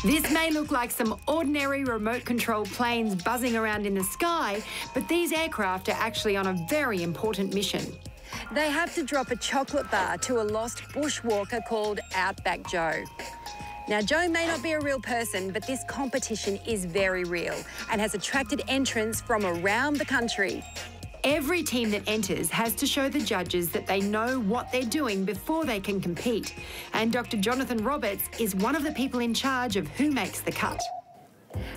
This may look like some ordinary remote-control planes buzzing around in the sky, but these aircraft are actually on a very important mission. They have to drop a chocolate bar to a lost bushwalker called Outback Joe. Now, Joe may not be a real person, but this competition is very real and has attracted entrants from around the country. Every team that enters has to show the judges that they know what they're doing before they can compete. And Dr. Jonathan Roberts is one of the people in charge of who makes the cut.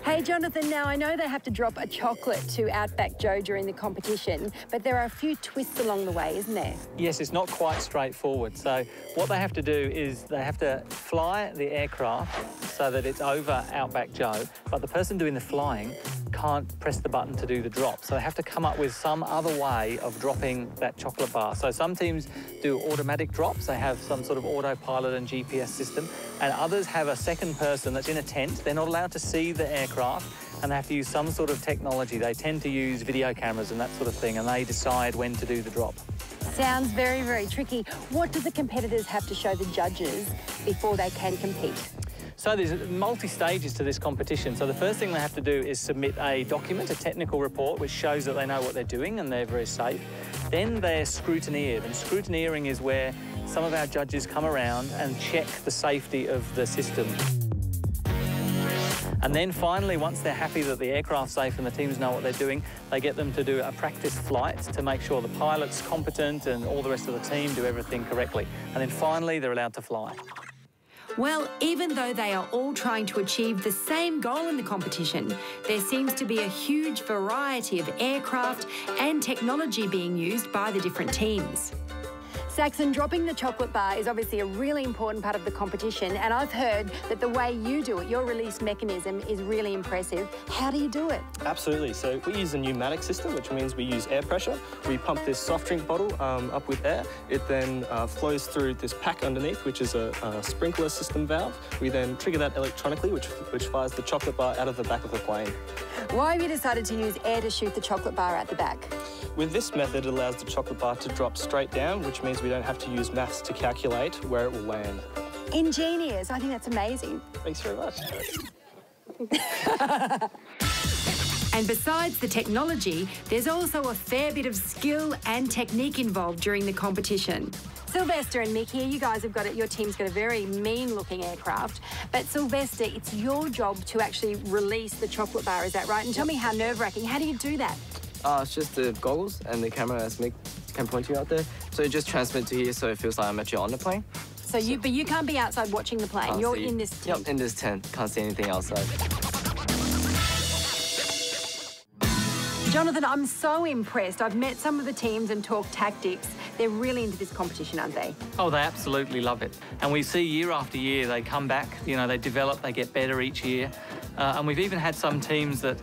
Hey, Jonathan, now I know they have to drop a chocolate to Outback Joe during the competition, but there are a few twists along the way, isn't there? Yes, it's not quite straightforward. So what they have to do is they have to fly the aircraft so that it's over Outback Joe, but the person doing the flying can't press the button to do the drop. So they have to come up with some other way of dropping that chocolate bar. So some teams do automatic drops. They have some sort of autopilot and GPS system, and others have a second person that's in a tent. They're not allowed to see the aircraft, and they have to use some sort of technology. They tend to use video cameras and that sort of thing, and they decide when to do the drop. Sounds very, very tricky. What do the competitors have to show the judges before they can compete? So there's multi-stages to this competition. So the first thing they have to do is submit a document, a technical report, which shows that they know what they're doing and they're very safe. Then they're scrutineered, and scrutineering is where some of our judges come around and check the safety of the system. And then finally, once they're happy that the aircraft's safe and the teams know what they're doing, they get them to do a practice flight to make sure the pilot's competent and all the rest of the team do everything correctly. And then finally, they're allowed to fly. Well, even though they are all trying to achieve the same goal in the competition, there seems to be a huge variety of aircraft and technology being used by the different teams. Saxon, dropping the chocolate bar is obviously a really important part of the competition, and I've heard that the way you do it, your release mechanism, is really impressive. How do you do it? Absolutely. So we use a pneumatic system, which means we use air pressure. We pump this soft drink bottle up with air. It then flows through this pack underneath, which is a sprinkler system valve. We then trigger that electronically, which fires the chocolate bar out of the back of the plane. Why have you decided to use air to shoot the chocolate bar out the back? With this method, it allows the chocolate bar to drop straight down, which means we don't have to use maths to calculate where it will land. Ingenious. I think that's amazing. Thanks very much. And besides the technology, there's also a fair bit of skill and technique involved during the competition. Sylvester and Mick here, you guys have got it. Your team's got a very mean-looking aircraft. But Sylvester, it's your job to actually release the chocolate bar, is that right? And tell me how nerve-wracking. How do you do that? It's just the goggles and the camera, as Mick can point you out there. So it just transmits to here, so it feels like I'm actually on the plane. But you can't be outside watching the plane. You're in this tent. Yep, in this tent. Can't see anything outside. Jonathan, I'm so impressed. I've met some of the teams and talked tactics. They're really into this competition, aren't they? Oh, they absolutely love it. And we see year after year they come back, you know, they develop, they get better each year. And we've even had some teams that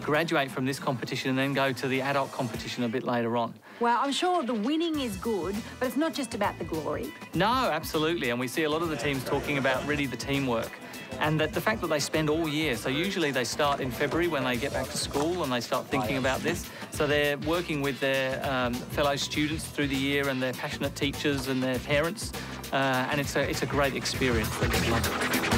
graduate from this competition and then go to the adult competition a bit later on. Well, I'm sure the winning is good, but it's not just about the glory. No, absolutely. And we see a lot of the teams talking about really the teamwork. And that the fact that they spend all year, so usually they start in February when they get back to school and they start thinking about this. So they're working with their fellow students through the year and their passionate teachers and their parents. And it's a great experience. They just love it.